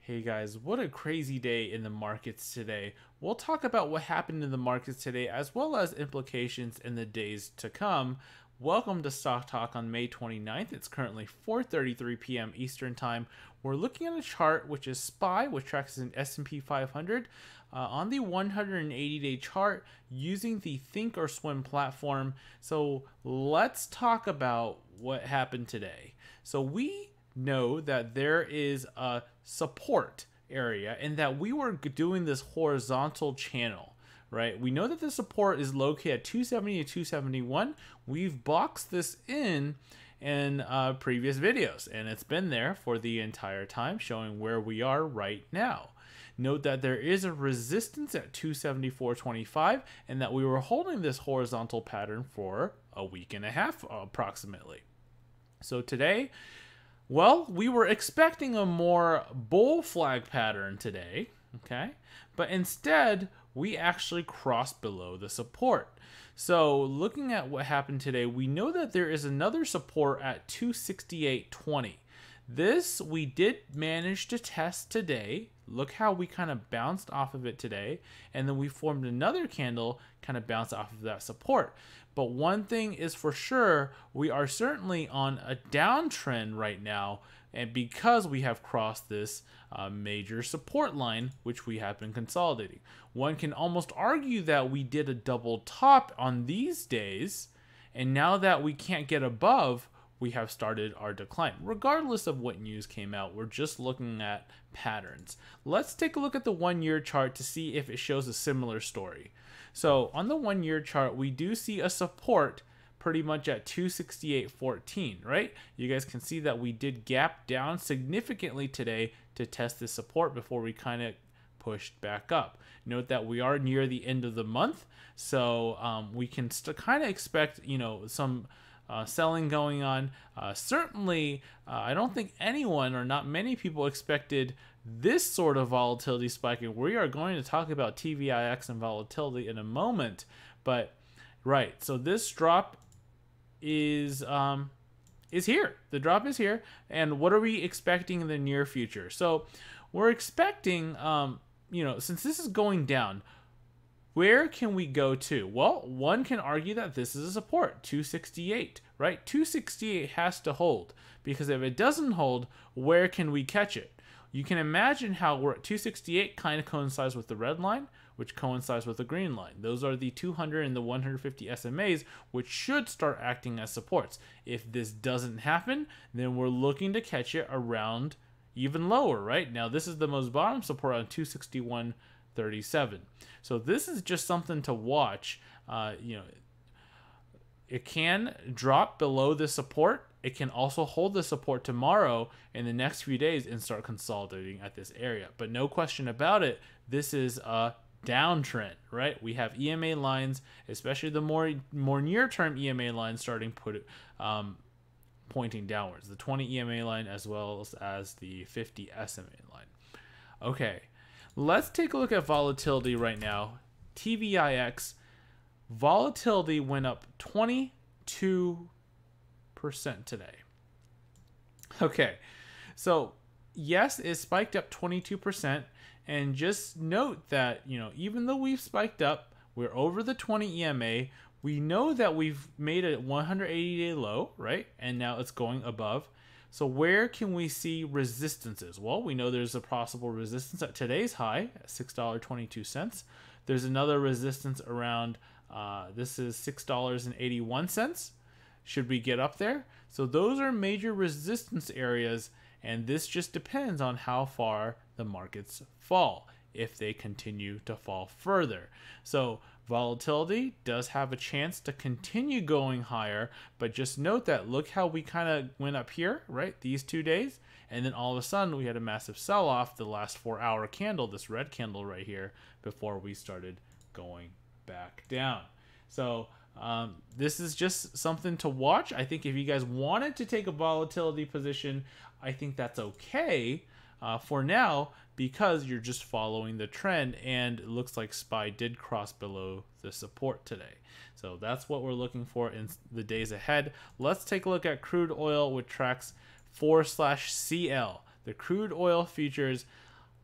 Hey guys, what a crazy day in the markets today. We'll talk about what happened in the markets today as well as implications in the days to come. Welcome to Stock Talk on May 29th. It's currently 4:33 p.m. Eastern Time. We're looking at a chart which is SPY, which tracks an S&P 500 on the 180-day chart using the Thinkorswim platform. So let's talk about what happened today. So we know that there is a support area and that we were doing this horizontal channel, right? We know that the support is located at 270 to 271. We've boxed this in previous videos, and it's been there for the entire time, showing where we are right now. Note that there is a resistance at 274.25 and that we were holding this horizontal pattern for a week and a half approximately. So today, well, we were expecting a more bull flag pattern today, okay? But instead, we actually crossed below the support. So looking at what happened today, we know that there is another support at 268.20. This we did manage to test today. Look how we kind of bounced off of it today. And then we formed another candle, kind of bounced off of that support. But one thing is for sure, we are certainly on a downtrend right now, and because we have crossed this major support line, which we have been consolidating. One can almost argue that we did a double top on these days, and now that we can't get above, we have started our decline. Regardless of what news came out, we're just looking at patterns. Let's take a look at the 1-year chart to see if it shows a similar story. So on the 1-year chart, we do see a support pretty much at 268.14, right? You guys can see that we did gap down significantly today to test this support before we kind of pushed back up. Note that we are near the end of the month, so we can kind of expect, some selling going on. Certainly, I don't think anyone or not many people expected this sort of volatility spike, and we are going to talk about TVIX and volatility in a moment. But right, so this drop is here. The drop is here, and what are we expecting in the near future? So we're expecting, since this is going down, where can we go to? Well, one can argue that this is a support, 268, right? 268 has to hold, because if it doesn't hold, where can we catch it? You can imagine how we're at 268 kind of coincides with the red line, which coincides with the green line. Those are the 200 and the 150 SMAs, which should start acting as supports. If this doesn't happen, then we're looking to catch it around even lower, right? Now, this is the most bottom support on 261.37. So this is just something to watch. It can drop below the support. It can also hold the support tomorrow in the next few days and start consolidating at this area. But no question about it, this is a downtrend, right? We have EMA lines, especially the more near-term EMA lines starting pointing downwards. The 20 EMA line as well as the 50 SMA line. Okay, let's take a look at volatility right now. TVIX volatility went up 22% today. Okay, so yes, it spiked up 22%, and just note that, even though we've spiked up, we're over the 20 EMA. We know that we've made a 180-day low, right? And now it's going above. So where can we see resistances? Well, we know there's a possible resistance at today's high at $6.22. There's another resistance around, this is $6.81. Should we get up there? So those are major resistance areas, and this just depends on how far the markets fall, if they continue to fall further. So volatility does have a chance to continue going higher, but just note that look how we kind of went up here, right? These 2 days, and then all of a sudden we had a massive sell-off, the last 4-hour candle, this red candle right here, before we started going back down. So this is just something to watch. I think if you guys wanted to take a volatility position, I think that's okay for now, because you're just following the trend, and it looks like SPY did cross below the support today. So that's what we're looking for in the days ahead. Let's take a look at crude oil, which tracks 4/CL. The crude oil futures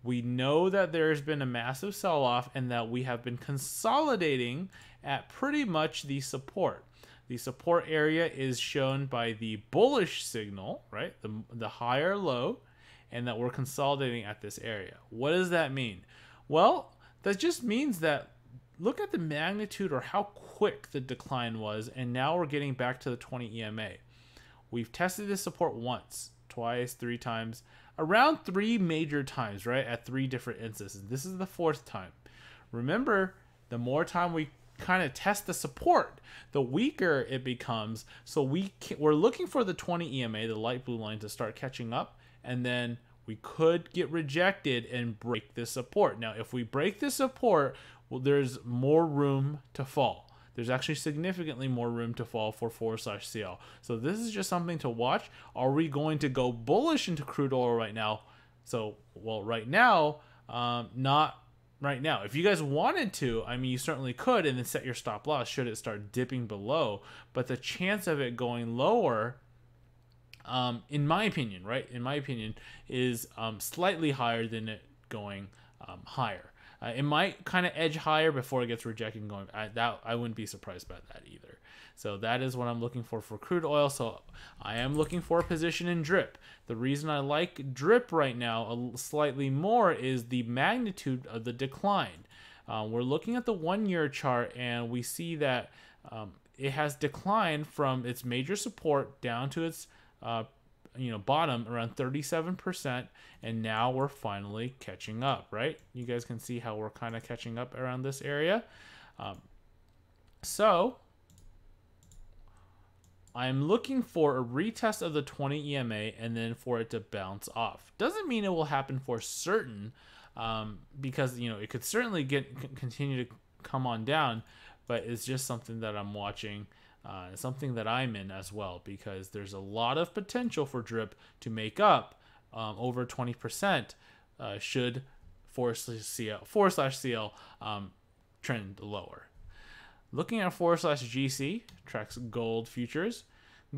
We know that there's been a massive sell-off and that we have been consolidating at pretty much the support. The support area is shown by the bullish signal, right? The higher low, and that we're consolidating at this area. What does that mean? Well, that just means that look at the magnitude or how quick the decline was, and now we're getting back to the 20 EMA. We've tested this support once, twice, 3 times, around 3 major times, right? At 3 different instances. This is the 4th time. Remember, the more time we kind of test the support, the weaker it becomes. So we're looking for the 20 EMA, the light blue line, to start catching up, and then we could get rejected and break this support. Now, if we break this support, well, there's more room to fall. There's actually significantly more room to fall for /CL. So this is just something to watch. Are we going to go bullish into crude oil right now? So, well, right now, not right now. If you guys wanted to, I mean, you certainly could, and then set your stop loss should it start dipping below. But the chance of it going lower, in my opinion, right? In my opinion, is slightly higher than it going higher. It might kind of edge higher before it gets rejected and going. I wouldn't be surprised by that either. So that is what I'm looking for crude oil. So I am looking for a position in drip. The reason I like drip right now slightly more is the magnitude of the decline. We're looking at the 1-year chart, and we see that it has declined from its major support down to its bottom around 37%, and now we're finally catching up, right? You guys can see how we're kind of catching up around this area. So I'm looking for a retest of the 20 EMA and then for it to bounce off. Doesn't mean it will happen for certain, because it could certainly continue to come on down, but it's just something that I'm watching. Something that I'm in as well, because there's a lot of potential for drip to make up over 20% should 4/CL trend lower. Looking at 4/GC, tracks gold futures.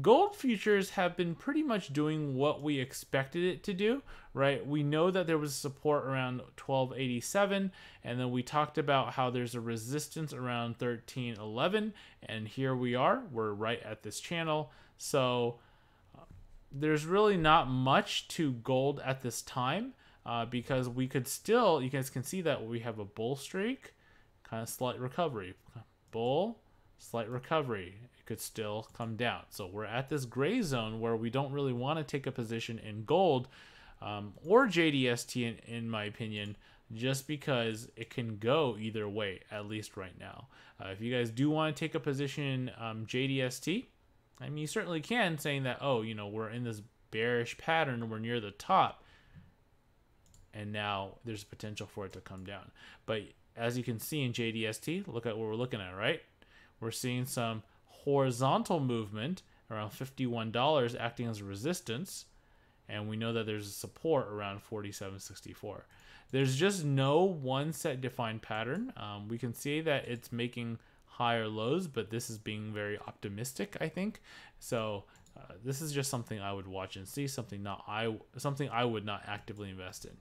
Gold futures have been pretty much doing what we expected it to do, right? We know that there was support around 1287, and then we talked about how there's a resistance around 1311, and here we are. We're right at this channel. So there's really not much to gold at this time, because we could still, you guys can see that we have a bull streak, kind of slight recovery. Bull, slight recovery. Could still come down. So we're at this gray zone where we don't really want to take a position in gold or JDST in my opinion, just because it can go either way, at least right now. If you guys do want to take a position in JDST, I mean, you certainly can, saying that, oh, we're in this bearish pattern and we're near the top, and now there's potential for it to come down. But as you can see in JDST, look at what we're looking at, right? We're seeing some horizontal movement around $51 acting as a resistance, and we know that there's a support around 47.64. There's just no one set defined pattern. We can see that it's making higher lows, but this is being very optimistic, I think. So this is just something I would watch and see, something I would not actively invest in.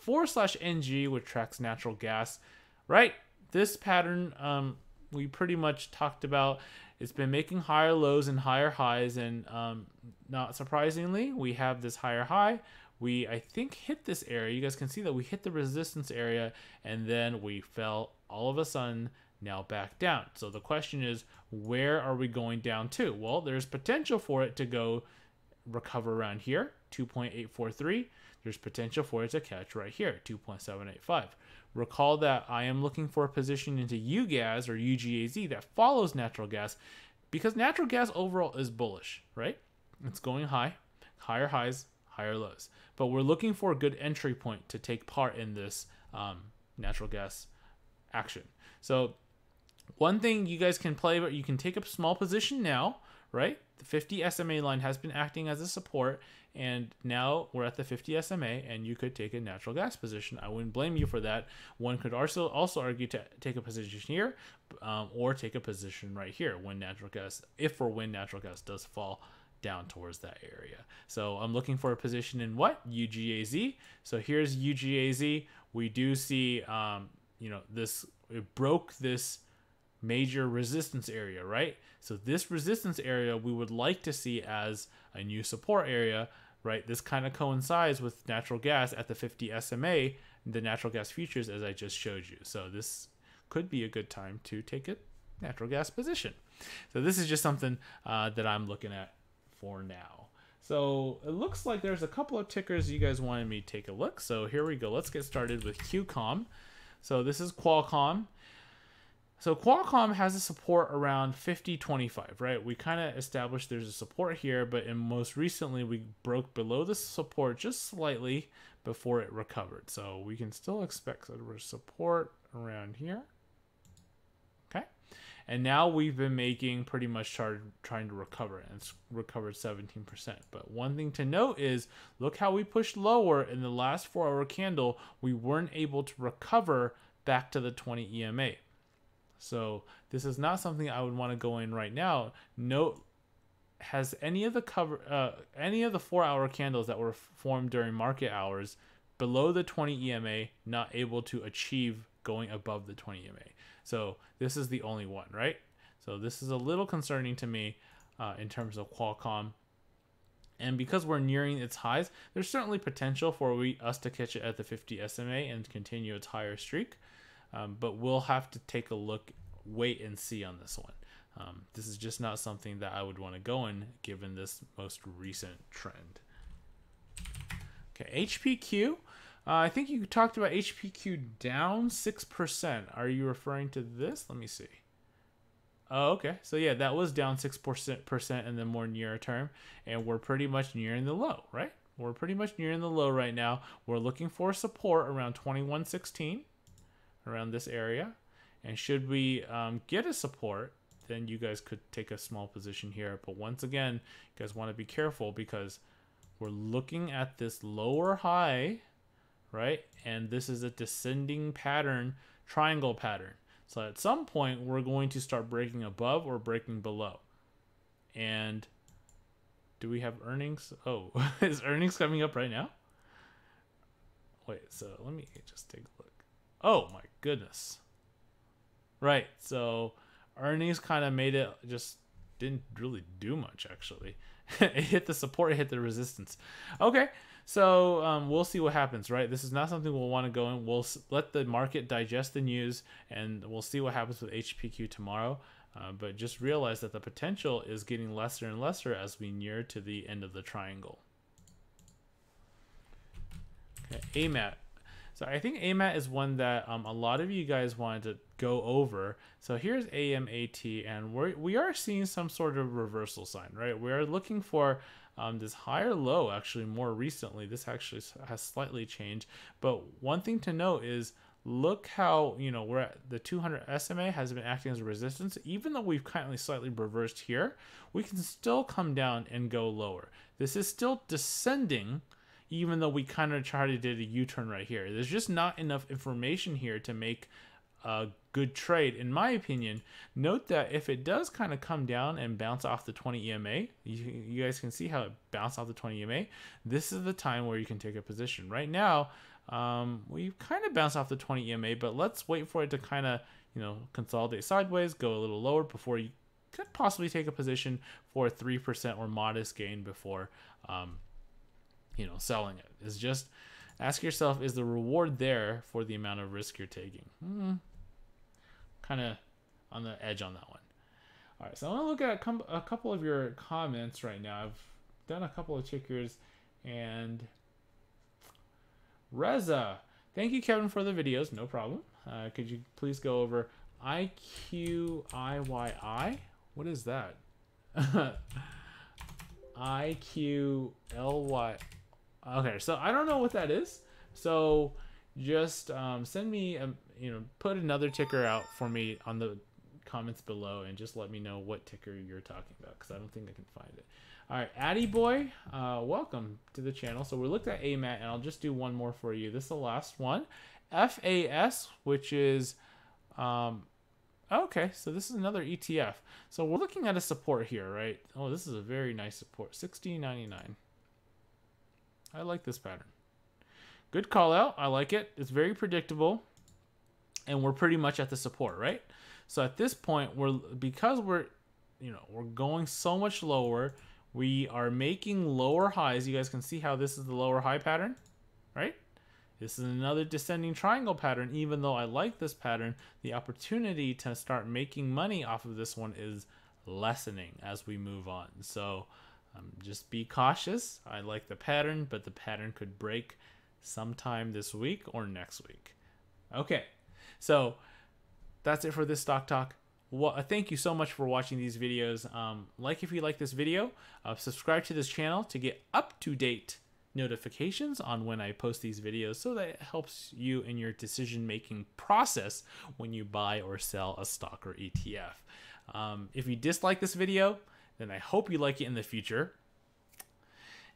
4/NG, which tracks natural gas, right? This pattern we pretty much talked about. It's been making higher lows and higher highs, and not surprisingly, we have this higher high. We, I think, hit this area. You guys can see that we hit the resistance area, and then we fell all of a sudden now back down. So the question is, where are we going down to? Well, there's potential for it to recover around here, 2.843. There's potential for it to catch right here, 2.785. Recall that I am looking for a position into UGAZ or UGAZ that follows natural gas, because natural gas overall is bullish, right? It's going high, higher highs, higher lows. But we're looking for a good entry point to take part in this natural gas action. So one thing you guys can play, but you can take a small position now, right? The 50 SMA line has been acting as a support, and now we're at the 50 SMA, and you could take a natural gas position. I wouldn't blame you for that. One could also argue to take a position here, or take a position right here when natural gas, if or when natural gas does fall down towards that area. So I'm looking for a position in what? UGAZ. So here's UGAZ. We do see, you know, it broke this major resistance area, right? So this resistance area we would like to see as a new support area, right? This kind of coincides with natural gas at the 50 SMA, the natural gas futures, as I just showed you. So this could be a good time to take a natural gas position. So this is just something that I'm looking at for now. So it looks like there's a couple of tickers you guys wanted me to take a look. So here we go. Let's get started with QCOM. So this is Qualcomm. So Qualcomm has a support around 50.25, right? We kind of established there's a support here, but most recently we broke below the support just slightly before it recovered. So we can still expect support around here. Okay. And now we've been making pretty much trying to recover, and it's recovered 17%. But one thing to note is, look how we pushed lower in the last 4-hour candle. We weren't able to recover back to the 20 EMA. So this is not something I would want to go in right now. Note, has any of the 4-hour candles that were formed during market hours below the 20 EMA not able to achieve going above the 20 EMA? So this is the only one, right? So this is a little concerning to me in terms of Qualcomm. And because we're nearing its highs, there's certainly potential for us to catch it at the 50 SMA and continue its higher streak. But we'll have to take a look, wait and see on this one. This is just not something that I would want to go in given this most recent trend. Okay, HPQ. I think you talked about HPQ down 6%. Are you referring to this? Let me see. Oh, okay. So yeah, that was down 6% in the more near term, and we're pretty much nearing the low, right? We're pretty much nearing the low right now. We're looking for support around 2116, around this area. And should we get a support, then you guys could take a small position here. But once again, you guys want to be careful because we're looking at this lower high, right? And this is a descending pattern, triangle pattern. So at some point, we're going to start breaking above or breaking below. And do we have earnings? Oh, is earnings coming up right now? Wait, so let me just take a look. Oh my goodness. Right, so earnings kind of made it, just didn't really do much actually. It hit the support, it hit the resistance. Okay, so we'll see what happens, right? This is not something we'll want to go in. We'll let the market digest the news, and we'll see what happens with HPQ tomorrow. But just realize that the potential is getting lesser and lesser as we near to the end of the triangle. Okay, AMAT. So I think AMAT is one that a lot of you guys wanted to go over. So here's AMAT, and we are seeing some sort of reversal sign, right? We are looking for this higher low actually more recently. This actually has slightly changed. But one thing to note is, look how, you know, we're at the 200 SMA has been acting as a resistance. Even though we've kind of slightly reversed here, we can still come down and go lower. This is still descending, even though we kind of tried to do a U-turn right here. There's just not enough information here to make a good trade, in my opinion. Note that if it does kind of come down and bounce off the 20 EMA, you guys can see how it bounced off the 20 EMA. This is the time where you can take a position. Right now, we've kind of bounced off the 20 EMA, but let's wait for it to kind of, you know, consolidate sideways, go a little lower before you could possibly take a position for a 3% or modest gain before you know, selling it. Is just ask yourself, is the reward there for the amount of risk you're taking? Kind of on the edge on that one. All right, so I want to look at a couple of your comments right now. I've done a couple of tickers, and Reza, thank you, Kevin, for the videos. No problem. Could you please go over IQIYI? What is that? IQLY. Okay, so I don't know what that is. So just send me, you know, put another ticker out for me on the comments below, and just let me know what ticker you're talking about, because I don't think I can find it. All right, Addy Boy, welcome to the channel. So we looked at AMAT, and I'll just do one more for you. This is the last one. FAS, which is, Okay, so this is another ETF. So we're looking at a support here, right? Oh, this is a very nice support, 16.99. I like this pattern. Good call out. I like it. It's very predictable, and we're pretty much at the support, right? So at this point, because we're going so much lower, we are making lower highs. You guys can see how this is the lower high pattern, right? This is another descending triangle pattern. Even though I like this pattern, the opportunity to start making money off of this one is lessening as we move on. So just be cautious. I like the pattern, but the pattern could break sometime this week or next week. Okay, so that's it for this stock talk. Well, thank you so much for watching these videos. If you like this video, subscribe to this channel to get up-to-date notifications on when I post these videos, so that it helps you in your decision-making process when you buy or sell a stock or ETF. If you dislike this video, then I hope you like it in the future.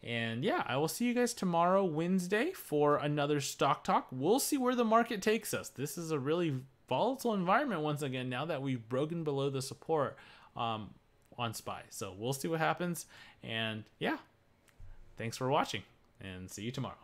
And yeah, I will see you guys tomorrow, Wednesday, for another stock talk. We'll see where the market takes us. This is a really volatile environment once again, now that we've broken below the support on SPY. So we'll see what happens. And yeah, thanks for watching, and see you tomorrow.